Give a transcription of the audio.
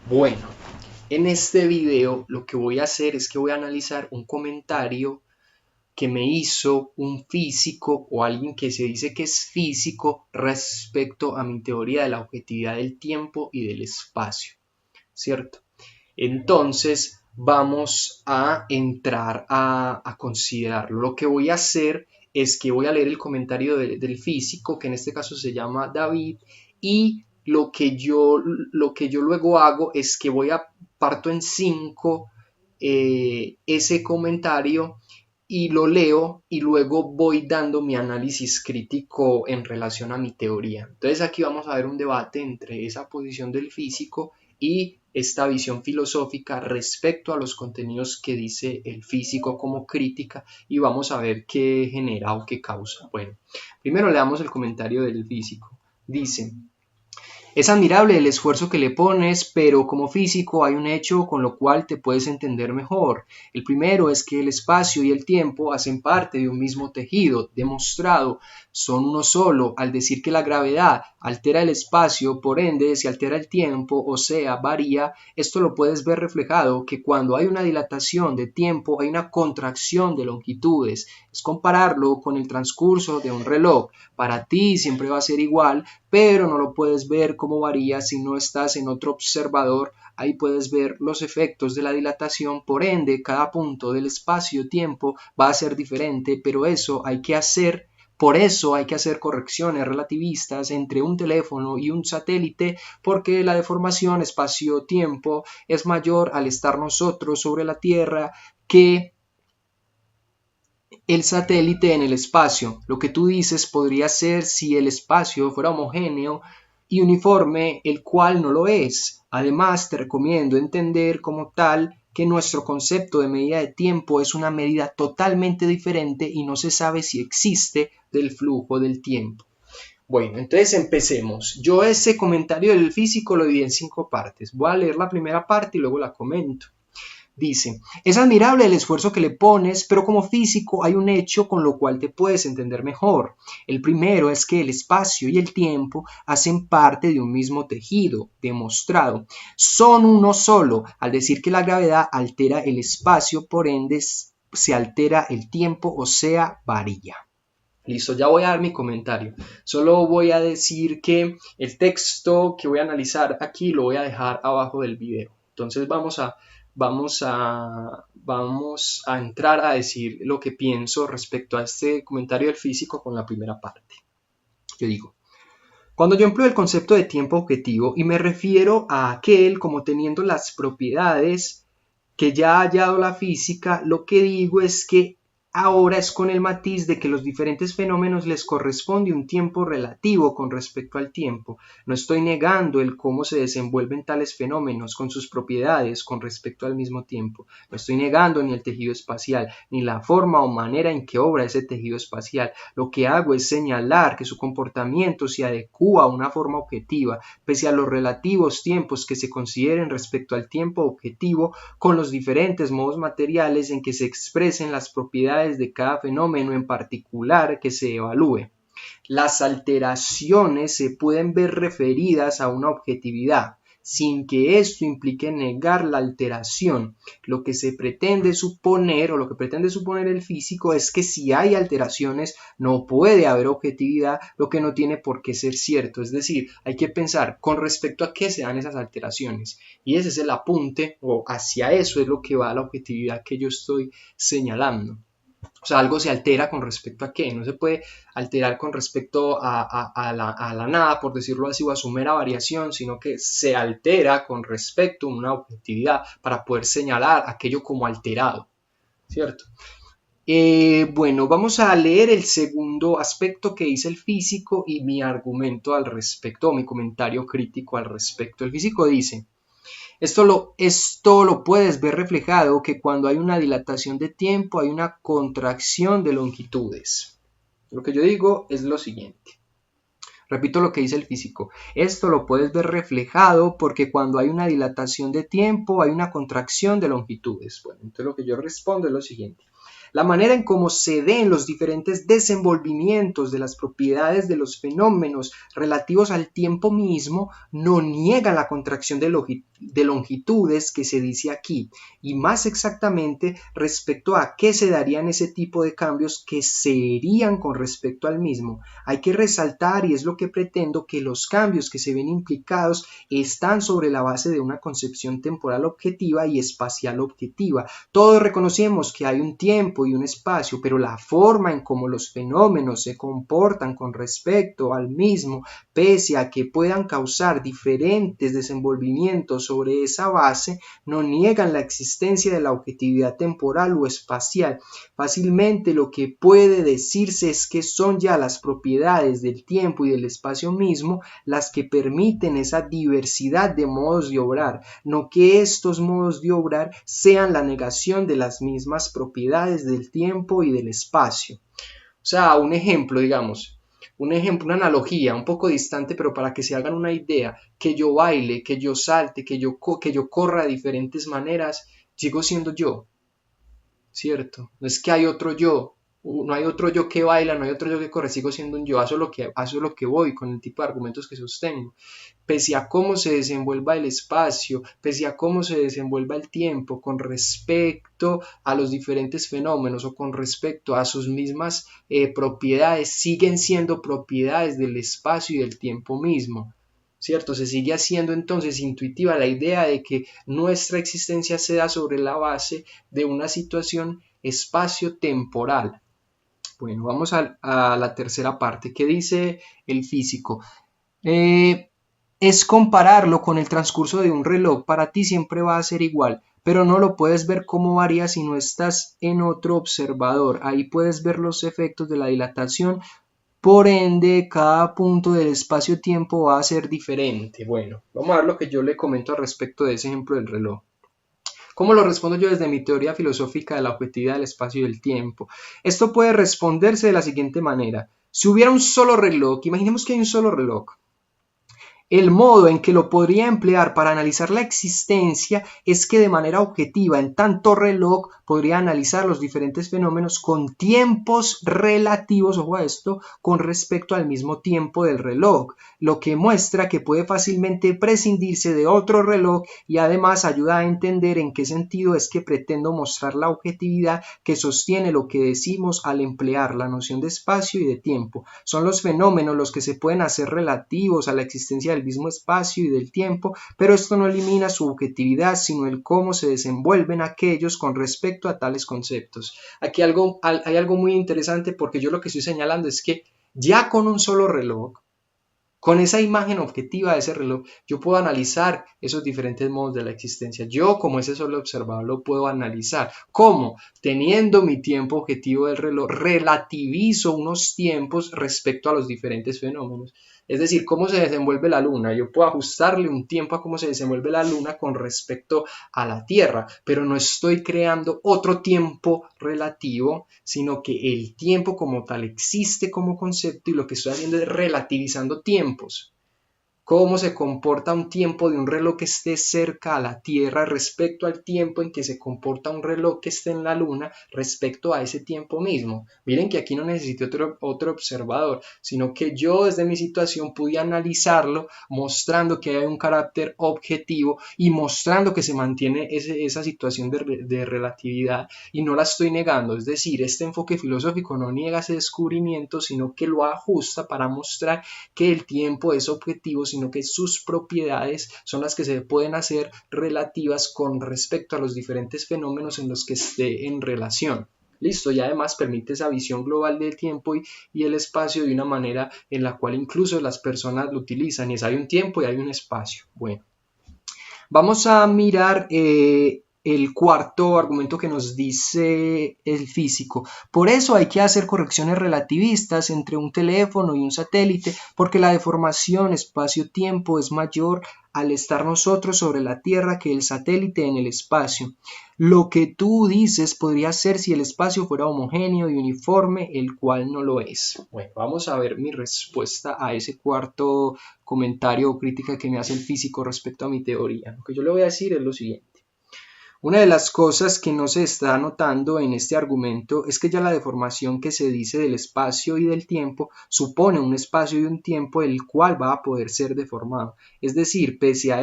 Bueno, en este video lo que voy a hacer es que voy a analizar un comentario que me hizo un físico o alguien que se dice que es físico respecto a mi teoría de la objetividad del tiempo y del espacio, ¿cierto? Entonces vamos a entrar a considerarlo. Lo que voy a hacer es que voy a leer el comentario del físico, que en este caso se llama David, y lo que yo luego hago es que parto en cinco ese comentario y lo leo y luego voy dando mi análisis crítico en relación a mi teoría. Entonces aquí vamos a ver un debate entre esa posición del físico y esta visión filosófica respecto a los contenidos que dice el físico como crítica y vamos a ver qué genera o qué causa. Bueno, primero leamos el comentario del físico. Dice: es admirable el esfuerzo que le pones, pero como físico hay un hecho con lo cual te puedes entender mejor. El primero es que el espacio y el tiempo hacen parte de un mismo tejido, demostrado, son uno solo, al decir que la gravedad altera el espacio, por ende se altera el tiempo, o sea, varía. Esto lo puedes ver reflejado que cuando hay una dilatación de tiempo hay una contracción de longitudes. Es compararlo con el transcurso de un reloj. Para ti siempre va a ser igual, pero no lo puedes ver cómo varía si no estás en otro observador. Ahí puedes ver los efectos de la dilatación, por ende cada punto del espacio-tiempo va a ser diferente, pero por eso hay que hacer correcciones relativistas entre un teléfono y un satélite, porque la deformación espacio-tiempo es mayor al estar nosotros sobre la Tierra que el satélite en el espacio. Lo que tú dices podría ser si el espacio fuera homogéneo y uniforme, el cual no lo es. Además, te recomiendo entender como tal que nuestro concepto de medida de tiempo es una medida totalmente diferente y no se sabe si existe del flujo del tiempo. Bueno, entonces empecemos. Yo ese comentario del físico lo dividí en 5 partes. Voy a leer la primera parte y luego la comento. Dice: es admirable el esfuerzo que le pones, pero como físico hay un hecho con lo cual te puedes entender mejor. El primero es que el espacio y el tiempo hacen parte de un mismo tejido, demostrado. Son uno solo, al decir que la gravedad altera el espacio, por ende se altera el tiempo, o sea, varía. Listo, ya voy a dar mi comentario. Solo voy a decir que el texto que voy a analizar aquí lo voy a dejar abajo del video. Entonces vamos a entrar a decir lo que pienso respecto a este comentario del físico con la primera parte. Yo digo: cuando yo empleo el concepto de tiempo objetivo y me refiero a aquel como teniendo las propiedades que ya ha hallado la física, lo que digo es que ahora es con el matiz de que los diferentes fenómenos les corresponde un tiempo relativo con respecto al tiempo. No estoy negando el cómo se desenvuelven tales fenómenos con sus propiedades con respecto al mismo tiempo. No estoy negando ni el tejido espacial, ni la forma o manera en que obra ese tejido espacial. Lo que hago es señalar que su comportamiento se adecúa a una forma objetiva, pese a los relativos tiempos que se consideren respecto al tiempo objetivo, con los diferentes modos materiales en que se expresen las propiedades de cada fenómeno en particular que se evalúe. Las alteraciones se pueden ver referidas a una objetividad, sin que esto implique negar la alteración. Lo que se pretende suponer, o lo que pretende suponer el físico, es que si hay alteraciones no puede haber objetividad, lo que no tiene por qué ser cierto. Es decir, hay que pensar con respecto a qué se dan esas alteraciones. Y ese es el apunte, o hacia eso es lo que va la objetividad que yo estoy señalando. O sea, algo se altera con respecto a qué. No se puede alterar con respecto a la nada, por decirlo así, o a su mera variación, sino que se altera con respecto a una objetividad para poder señalar aquello como alterado, ¿cierto? Bueno, vamos a leer el segundo aspecto que dice el físico y mi argumento al respecto, o mi comentario crítico al respecto. El físico dice: esto lo puedes ver reflejado que cuando hay una dilatación de tiempo hay una contracción de longitudes. Lo que yo digo es lo siguiente. Repito lo que dice el físico. Esto lo puedes ver reflejado porque cuando hay una dilatación de tiempo hay una contracción de longitudes. Bueno, entonces lo que yo respondo es lo siguiente. La manera en cómo se den los diferentes desenvolvimientos de las propiedades de los fenómenos relativos al tiempo mismo no niega la contracción de longitudes que se dice aquí, y más exactamente respecto a qué se darían ese tipo de cambios que serían con respecto al mismo. Hay que resaltar, y es lo que pretendo, que los cambios que se ven implicados están sobre la base de una concepción temporal objetiva y espacial objetiva. Todos reconocemos que hay un tiempo y un espacio, pero la forma en cómo los fenómenos se comportan con respecto al mismo, pese a que puedan causar diferentes desenvolvimientos sobre esa base, no niegan la existencia de la objetividad temporal o espacial. Fácilmente lo que puede decirse es que son ya las propiedades del tiempo y del espacio mismo las que permiten esa diversidad de modos de obrar, no que estos modos de obrar sean la negación de las mismas propiedades del tiempo y del espacio. O sea, un ejemplo, digamos, una analogía un poco distante, pero para que se hagan una idea, que yo baile, que yo salte, que yo corra de diferentes maneras, sigo siendo yo, ¿cierto? No es que hay otro yo, no hay otro yo que baila, no hay otro yo que corre, sigo siendo un yo, eso es lo que voy con el tipo de argumentos que sostengo. Pese a cómo se desenvuelva el espacio, pese a cómo se desenvuelva el tiempo con respecto a los diferentes fenómenos o con respecto a sus mismas propiedades, siguen siendo propiedades del espacio y del tiempo mismo. ¿Cierto? Se sigue haciendo entonces intuitiva la idea de que nuestra existencia se da sobre la base de una situación espacio-temporal. Bueno, vamos a la tercera parte. ¿Qué dice el físico? Es compararlo con el transcurso de un reloj. Para ti siempre va a ser igual, pero no lo puedes ver cómo varía si no estás en otro observador. Ahí puedes ver los efectos de la dilatación. Por ende, cada punto del espacio-tiempo va a ser diferente. Bueno, vamos a ver lo que yo le comento al respecto de ese ejemplo del reloj. ¿Cómo lo respondo yo desde mi teoría filosófica de la objetividad del espacio y del tiempo? Esto puede responderse de la siguiente manera. Si hubiera un solo reloj, imaginemos que hay un solo reloj. El modo en que lo podría emplear para analizar la existencia es que de manera objetiva, en tanto reloj, podría analizar los diferentes fenómenos con tiempos relativos, ojo a esto, con respecto al mismo tiempo del reloj, lo que muestra que puede fácilmente prescindirse de otro reloj y además ayuda a entender en qué sentido es que pretendo mostrar la objetividad que sostiene lo que decimos al emplear la noción de espacio y de tiempo. Son los fenómenos los que se pueden hacer relativos a la existencia del mismo espacio y del tiempo, pero esto no elimina su objetividad, sino el cómo se desenvuelven aquellos con respecto a tales conceptos. Aquí hay algo muy interesante, porque yo lo que estoy señalando es que ya con un solo reloj, con esa imagen objetiva de ese reloj, yo puedo analizar esos diferentes modos de la existencia. Yo, como ese solo observador, lo puedo analizar. ¿Cómo? Teniendo mi tiempo objetivo del reloj, relativizo unos tiempos respecto a los diferentes fenómenos. Es decir, cómo se desenvuelve la luna. Yo puedo ajustarle un tiempo a cómo se desenvuelve la luna con respecto a la Tierra, pero no estoy creando otro tiempo relativo, sino que el tiempo como tal existe como concepto y lo que estoy haciendo es relativizando tiempos. Cómo se comporta un tiempo de un reloj que esté cerca a la Tierra respecto al tiempo en que se comporta un reloj que esté en la Luna respecto a ese tiempo mismo. Miren que aquí no necesito otro observador, sino que yo desde mi situación pude analizarlo mostrando que hay un carácter objetivo y mostrando que se mantiene esa situación de relatividad y no la estoy negando. Es decir, este enfoque filosófico no niega ese descubrimiento, sino que lo ajusta para mostrar que el tiempo es objetivo, sino que sus propiedades son las que se pueden hacer relativas con respecto a los diferentes fenómenos en los que esté en relación. Listo, y además permite esa visión global del tiempo y el espacio de una manera en la cual incluso las personas lo utilizan, y es hay un tiempo y hay un espacio. Bueno, vamos a mirar el cuarto argumento que nos dice el físico. Por eso hay que hacer correcciones relativistas entre un teléfono y un satélite, porque la deformación espacio-tiempo es mayor al estar nosotros sobre la Tierra que el satélite en el espacio. Lo que tú dices podría ser si el espacio fuera homogéneo y uniforme, el cual no lo es. Bueno, vamos a ver mi respuesta a ese cuarto comentario o crítica que me hace el físico respecto a mi teoría. Lo que yo le voy a decir es lo siguiente. Una de las cosas que no se está notando en este argumento es que ya la deformación que se dice del espacio y del tiempo supone un espacio y un tiempo el cual va a poder ser deformado. Es decir, pese a